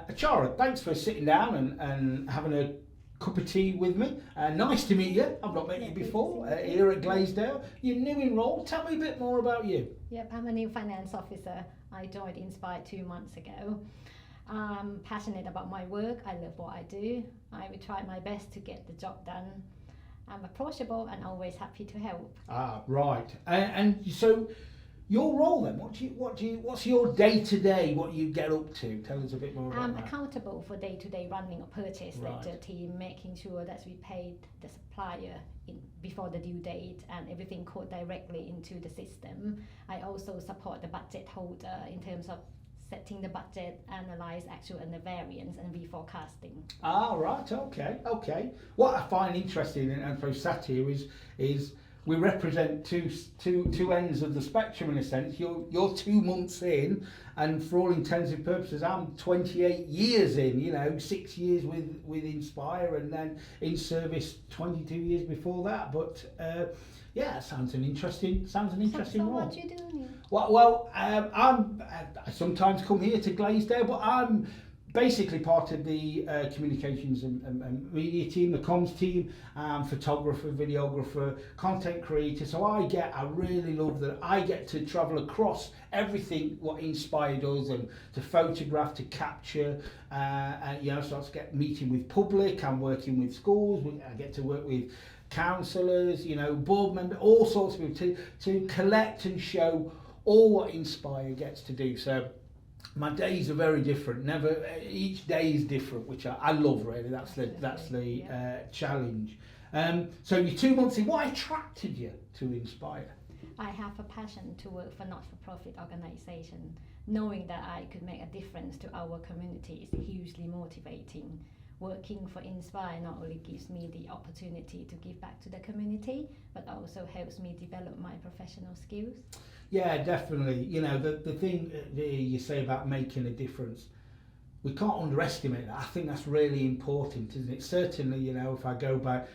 Achara, thanks for sitting down and having a cup of tea with me. Nice to meet you. I've not met you before here at Glasedale. You're new in role. Tell me a bit more about you. Yep, I'm a new finance officer. I joined Inspire 2 months ago. I'm passionate about my work. I love what I do. I will try my best to get the job done. I'm approachable and always happy to help. Right. And so your role then, what's your day to day, what you get up to? Tell us a bit more about I'm that. accountable for day-to-day running a purchase Right. ledger team, making sure that we paid the supplier before the due date and everything coded directly into the system. I also support the budget holder in terms of setting the budget, analyse actual and the variance and reforecasting. Right, okay. What I find interesting and for sat here is we represent two ends of the spectrum in a sense. You're 2 months in, and for all intents and purposes, I'm 28 years in. 6 years with Inspire, and then in service 22 years before that. But sounds an interesting So role. what do you do? I sometimes come here to Glasedale, but I'm basically part of the communications and media team, the comms team, photographer, videographer, content creator. So I really love that I get to travel across everything what Inspire does, and to photograph, to capture, so I get meeting with public. I'm working with schools. I get to work with councillors, board members, all sorts of people to collect and show all what Inspire gets to do. So my days are very different. Each day is different, which I love. Really, that's the challenge. So you're 2 months in. What attracted you to Inspire? I have a passion to work for not-for-profit organisation. Knowing that I could make a difference to our community is hugely motivating. Working for Inspire not only gives me the opportunity to give back to the community, but also helps me develop my professional skills. Yeah, definitely. The thing you say about making a difference, we can't underestimate that. I think that's really important, isn't it? Certainly, if I go back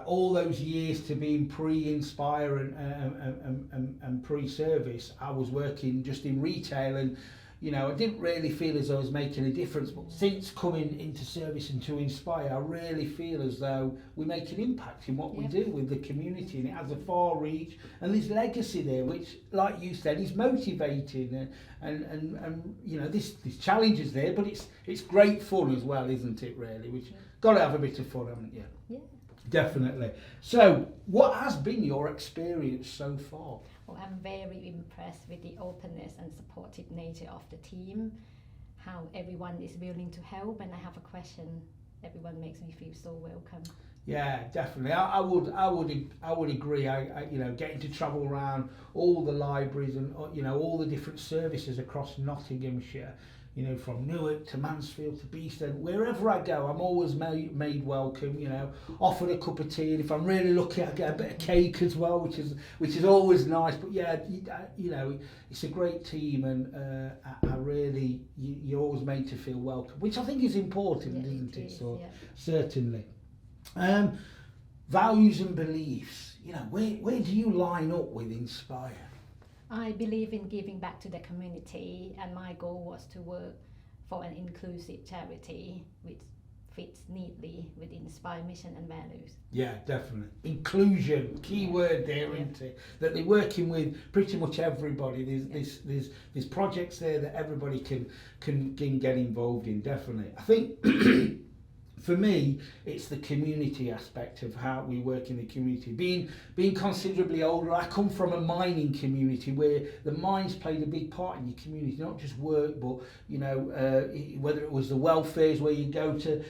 all those years to being pre-Inspire and pre-service, I was working just in retail, and I didn't really feel as though I was making a difference. But since coming into service and to Inspire, I really feel as though we make an impact in what we do with the community, and it has a far reach, and there's legacy there, which, like you said, is motivating, and this challenge is there, but it's great fun as well, isn't it? Really, which got to have a bit of fun, haven't you? Yeah. Definitely. So, what has been your experience so far? Well, I'm very impressed with the openness and supportive nature of the team, how everyone is willing to help, and I have a question. Everyone makes me feel so welcome. Yeah, definitely. I would agree. I getting to travel around all the libraries and all the different services across Nottinghamshire. From Newark to Mansfield to Beeston, wherever I go, I'm always made welcome. Offered a cup of tea, and if I'm really lucky, I get a bit of cake as well, which is always nice. But it's a great team, and you're always made to feel welcome, which I think is important, isn't it? So certainly, values and beliefs. Where do you line up with Inspire? I believe in giving back to the community, and my goal was to work for an inclusive charity which fits neatly with Inspire mission and values. Yeah, definitely. Inclusion, key word there, isn't it? That they're working with pretty much everybody. There's projects there that everybody can get involved in, definitely. I think for me, it's the community aspect of how we work in the community. Being considerably older, I come from a mining community where the mines played a big part in your community, not just work, but whether it was the welfares where you go to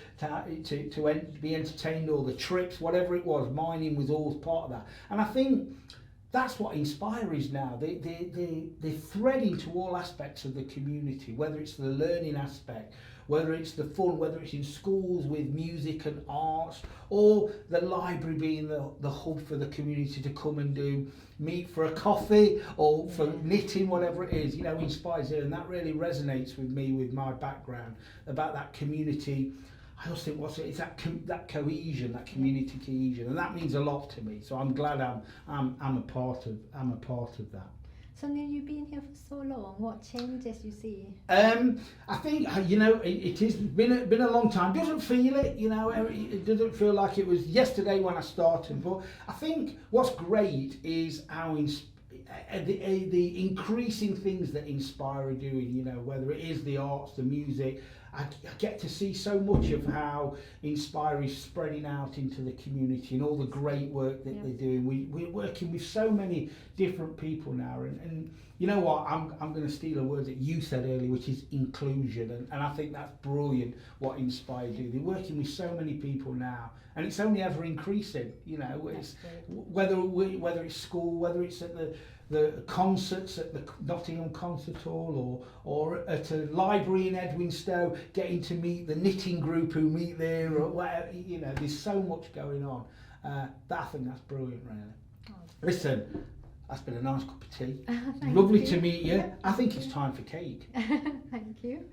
be entertained, or the trips, whatever it was, mining was always part of that. And I think that's what Inspire is now. They thread into all aspects of the community, whether it's the learning aspect, whether it's the fun, whether it's in schools with music and arts, or the library being the hub for the community to come and meet for a coffee or for knitting, whatever it is. Inspire's here, and that really resonates with me, with my background, about that community. I just think it's that cohesion, that community cohesion, and that means a lot to me. So I'm glad I'm a part of that. So Neil, you've been here for so long. What changes you see? I think it has been a long time. Doesn't feel it, it doesn't feel like it was yesterday when I started. But I think what's great is how the increasing things that Inspire are doing. Whether it is the arts, the music. I get to see so much of how Inspire is spreading out into the community and all the great work that they're doing. We're working with so many different people now, and you know what, I'm going to steal a word that you said earlier, which is inclusion, and I think that's brilliant what Inspire do. They're working with so many people now, and it's only ever increasing. It's, whether it's school, whether it's at the concerts at the Nottingham Concert Hall or at a library in Edwinstowe, getting to meet the knitting group who meet there, or whatever. There's so much going on. I think that's brilliant, really. Oh. Listen, that's been a nice cup of tea. Thank Lovely you. to meet you. I think it's time for cake. Thank you.